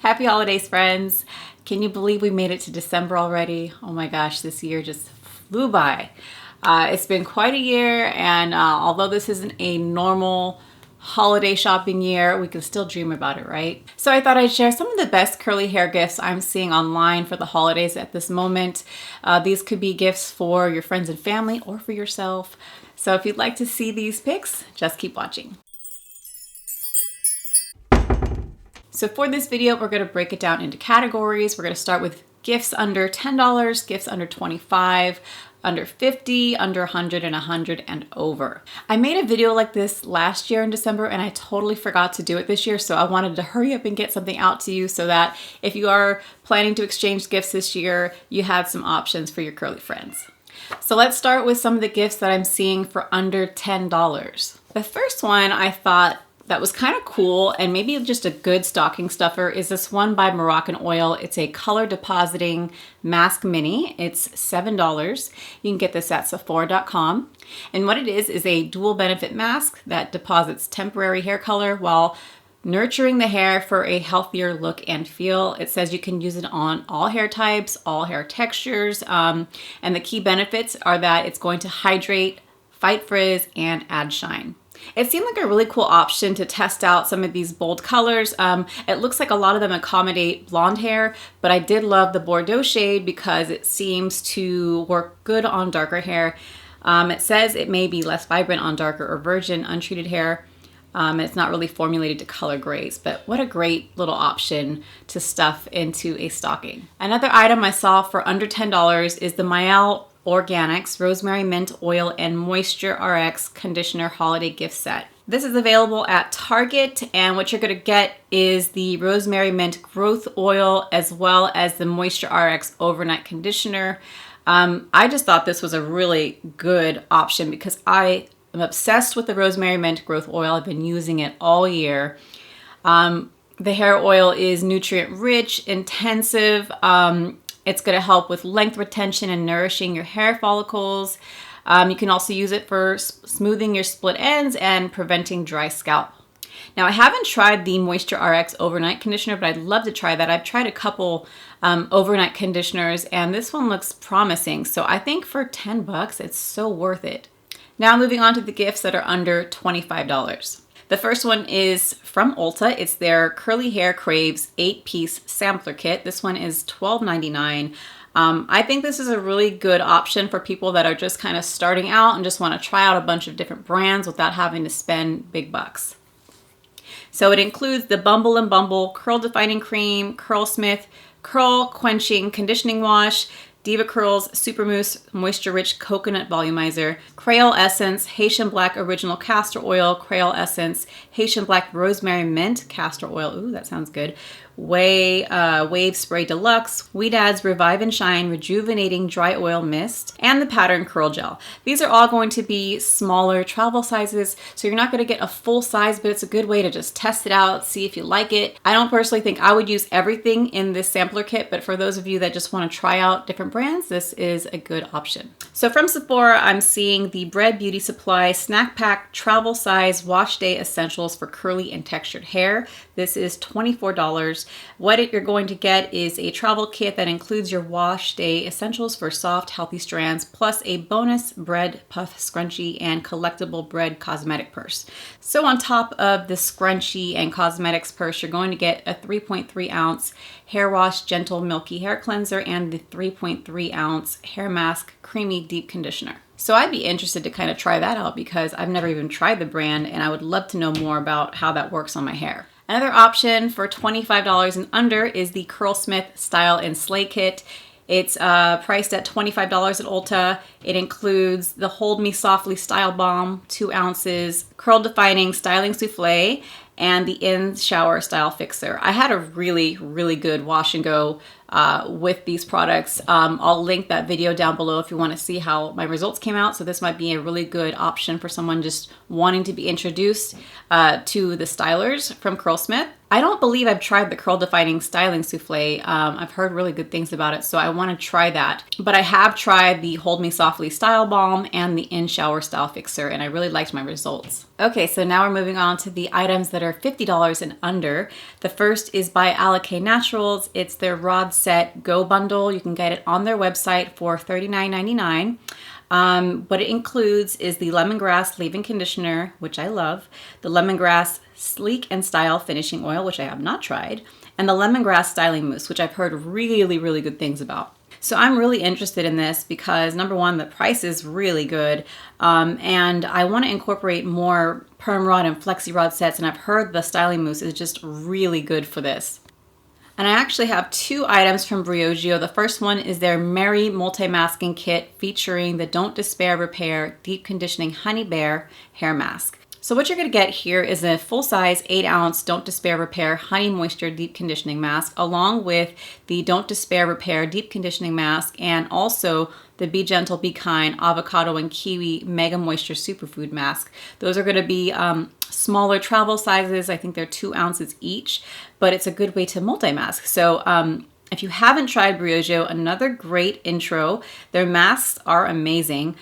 Happy holidays, friends. Can you believe we made it to December already? Oh my gosh, this year just flew by. It's been quite a year, and although this isn't a normal holiday shopping year, we can still dream about it, right? So I thought I'd share some of the best curly hair gifts I'm seeing online for the holidays at this moment. These could be gifts for your friends and family or for yourself. So if you'd like to see these pics, just keep watching. So for this video, we're going to break it down into categories. We're going to start with gifts under $10, gifts under $25, under $50, under $100, and $100 and over. I made a video like this last year in December and I totally forgot to do it this year. So I wanted to hurry up and get something out to you so that if you are planning to exchange gifts this year, you had some options for your curly friends. So let's start with some of the gifts that I'm seeing for under $10. The first one I thought that was kind of cool and maybe just a good stocking stuffer is this one by Moroccan Oil. It's a color depositing mask mini. It's $7. You can get this at Sephora.com. And what it is a dual benefit mask that deposits temporary hair color while nurturing the hair for a healthier look and feel. It says you can use it on all hair types, all hair textures. And the key benefits are that it's going to hydrate, fight frizz, and add shine. It seemed like a really cool option to test out some of these bold colors. It looks like a lot of them accommodate blonde hair, but I did love the Bordeaux shade because it seems to work good on darker hair. It says it may be less vibrant on darker or virgin untreated hair. It's not really formulated to color grays, but what a great little option to stuff into a stocking. Another item I saw for under $10 is the Mielle Organics Rosemary Mint Oil and Moisture RX Conditioner Holiday Gift Set. This is available at Target, and what you're going to get is the Rosemary Mint Growth Oil as well as the Moisture RX Overnight Conditioner. I just thought this was a really good option because I am obsessed with the Rosemary Mint Growth Oil. I've been using it all year. The hair oil is nutrient rich, intensive. It's going to help with length retention and nourishing your hair follicles. You can also use it for smoothing your split ends and preventing dry scalp. Now, I haven't tried the Moisture RX Overnight Conditioner, but I'd love to try that. I've tried a couple overnight conditioners, and this one looks promising. So I think for 10 bucks, it's so worth it. Now, moving on to the gifts that are under $25. The first one is from Ulta. It's their Curly Hair Craves 8-piece sampler kit. This one is $12.99. I think this is a really good option for people that are just kind of starting out and just want to try out a bunch of different brands without having to spend big bucks. So it includes the Bumble and Bumble Curl Defining Cream, CurlSmith Curl Quenching Conditioning Wash, Diva Curls Super Mousse Moisture Rich Coconut Volumizer, Creole Essence Haitian Black Original Castor Oil, Creole Essence Haitian Black Rosemary Mint Castor Oil, ooh, that sounds good, Wave Spray Deluxe, Ouidads Revive and Shine Rejuvenating Dry Oil Mist, and the Pattern Curl Gel. These are all going to be smaller travel sizes, so you're not going to get a full size, but it's a good way to just test it out, see if you like it. I don't personally think I would use everything in this sampler kit, but for those of you that just want to try out different brands, this is a good option. So from Sephora, I'm seeing the Bread Beauty Supply Snack Pack Travel Size Wash Day Essentials for Curly and Textured Hair. This is $24. What you're going to get is a travel kit that includes your wash day essentials for soft, healthy strands, plus a bonus bread puff scrunchie and collectible bread cosmetic purse. So on top of the scrunchie and cosmetics purse, you're going to get a 3.3 ounce hair wash gentle milky hair cleanser and the 3.3 ounce hair mask creamy deep conditioner. So I'd be interested to kind of try that out because I've never even tried the brand and I would love to know more about how that works on my hair. Another option for $25 and under is the CurlSmith Style and Sleigh Kit. It's priced at $25 at Ulta. It includes the Hold Me Softly Style Balm, 2 ounces, Curl Defining Styling Souffle, and the In Shower Style Fixer. I had a really, really good wash and go with these products. I'll link that video down below if you want to see how my results came out. So this might be a really good option for someone just wanting to be introduced to the stylers from CurlSmith. I don't believe I've tried the curl defining styling souffle. I've heard really good things about it, so I want to try that. But I have tried the Hold Me Softly Style Balm and the In Shower Style Fixer, and I really liked my results. Okay, so now we're moving on to the items that are $50 and under. The first is by Leah Naturals. It's their Rod Set Go Bundle. You can get it on their website for $39.99. What it includes is the lemongrass leave-in conditioner, which I love, the lemongrass sleek and style finishing oil, which I have not tried, and the lemongrass styling mousse, which I've heard really, really good things about. So I'm really interested in this because number one, the price is really good, and I want to incorporate more perm rod and flexi rod sets, and I've heard the styling mousse is just really good for this. And I actually have two items from Briogeo. The first one is their Merry Multi-Masking Kit featuring the Don't Despair Repair Deep Conditioning Honey Bear Hair Mask. So what you're going to get here is a full-size 8-ounce Don't Despair Repair Honey Moisture Deep Conditioning Mask, along with the Don't Despair Repair Deep Conditioning Mask, and also the Be Gentle, Be Kind Avocado and Kiwi Mega Moisture Superfood Mask. Those are going to be smaller travel sizes. I think they're 2 ounces each, but it's a good way to multi-mask. So if you haven't tried Briogeo, another great intro. Their masks are amazing.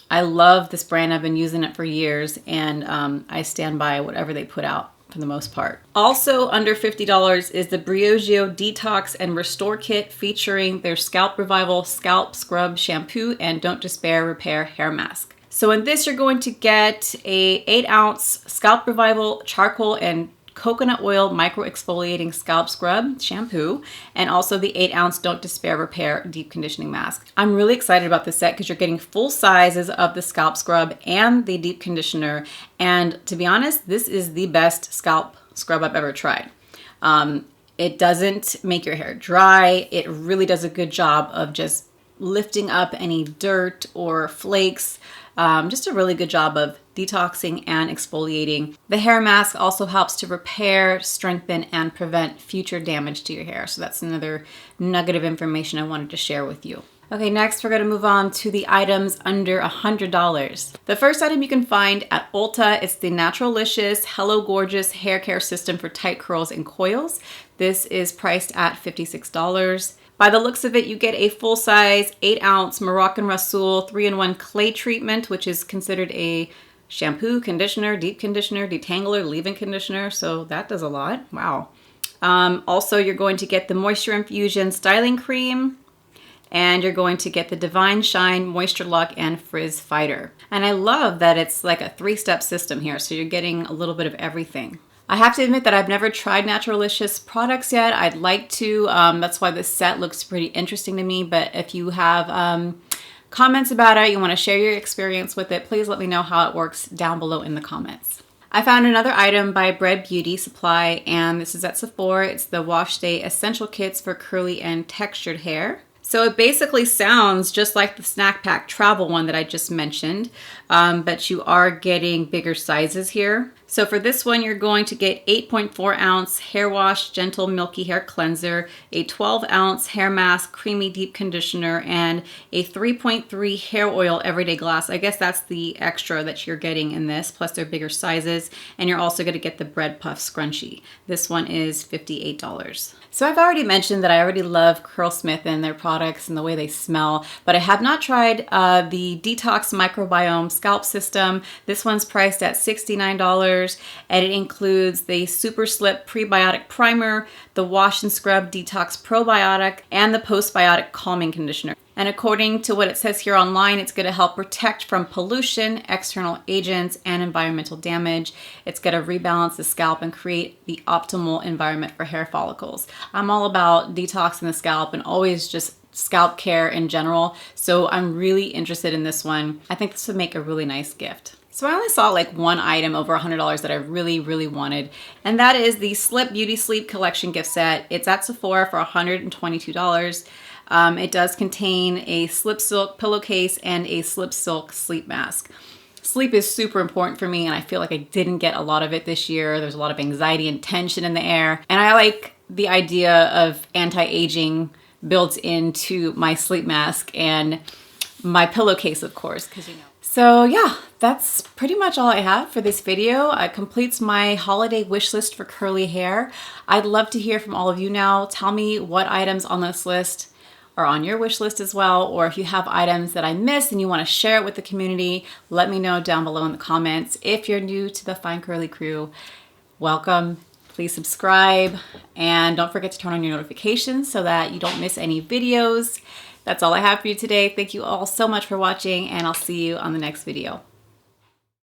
I love this brand. I've been using it for years, and I stand by whatever they put out for the most part. Also under $50 is the Briogeo Detox and Restore Kit featuring their Scalp Revival Scalp Scrub Shampoo and Don't Despair Repair Hair Mask. So in this, you're going to get a 8-ounce Scalp Revival Charcoal and Coconut Oil Micro Exfoliating Scalp Scrub Shampoo, and also the 8-ounce Don't Despair Repair Deep Conditioning Mask. I'm really excited about this set because you're getting full sizes of the scalp scrub and the deep conditioner. And to be honest, this is the best scalp scrub I've ever tried. It doesn't make your hair dry. It really does a good job of just lifting up any dirt or flakes. Just a really good job of detoxing and exfoliating. The hair mask also helps to repair, strengthen, and prevent future damage to your hair. So that's another nugget of information I wanted to share with you. Okay, next we're going to move on to the items under $100. The first item you can find at Ulta is the Naturalicious Hello Gorgeous Hair Care System for tight curls and coils. This is priced at $56. By the looks of it, you get a full-size 8-ounce Moroccan Rasoul 3-in-1 clay treatment, which is considered a shampoo, conditioner, detangler, leave-in conditioner. So that does a lot. Wow. Also, you're going to get the Moisture Infusion Styling Cream, and you're going to get the Divine Shine Moisture Lock and Frizz Fighter. And I love that it's like a 3-step system here, so you're getting a little bit of everything. I have to admit that I've never tried Naturalicious products yet. I'd like to. That's why this set looks pretty interesting to me. But if you have comments about it, you want to share your experience with it, please let me know how it works down below in the comments. I found another item by Bread Beauty Supply, and this is at Sephora. It's the Wash Day Essential Kits for curly and textured hair. So it basically sounds just like the Snack Pack travel one that I just mentioned, but you are getting bigger sizes here. So for this one, you're going to get 8.4 ounce hair wash, gentle milky hair cleanser, a 12 ounce hair mask, creamy deep conditioner, and a 3.3 hair oil everyday glass. I guess that's the extra that you're getting in this, plus they're bigger sizes. And you're also going to get the bread puff scrunchie. This one is $58. So I've already mentioned that I already love CurlSmith and their products and the way they smell, but I have not tried the Detox Microbiome Scalp System. This one's priced at $69, and it includes the Super Slip Prebiotic Primer, the Wash and Scrub Detox Probiotic, and the Postbiotic Calming Conditioner. And according to what it says here online, it's going to help protect from pollution, external agents, and environmental damage. It's going to rebalance the scalp and create the optimal environment for hair follicles. I'm all about detoxing the scalp and always just scalp care in general. So I'm really interested in this one. I think this would make a really nice gift. So I only saw like one item over $100 that I really, really wanted, and that is the Slip Beauty Sleep Collection gift set. It's at Sephora for $122. It does contain a Slip Silk pillowcase and a Slip Silk sleep mask. Sleep is super important for me, and I feel like I didn't get a lot of it this year. There's a lot of anxiety and tension in the air, and I like the idea of anti-aging built into my sleep mask and my pillowcase, of course, because you know. So yeah, that's pretty much all I have for this video. It completes my holiday wish list for curly hair. I'd love to hear from all of you now. Tell me what items on this list are on your wish list as well, or if you have items that I missed and you want to share it with the community, let me know down below in the comments. If you're new to the Fine Curly crew, welcome. Please subscribe and don't forget to turn on your notifications so that you don't miss any videos. That's all I have for you today. Thank you all so much for watching, and I'll see you on the next video.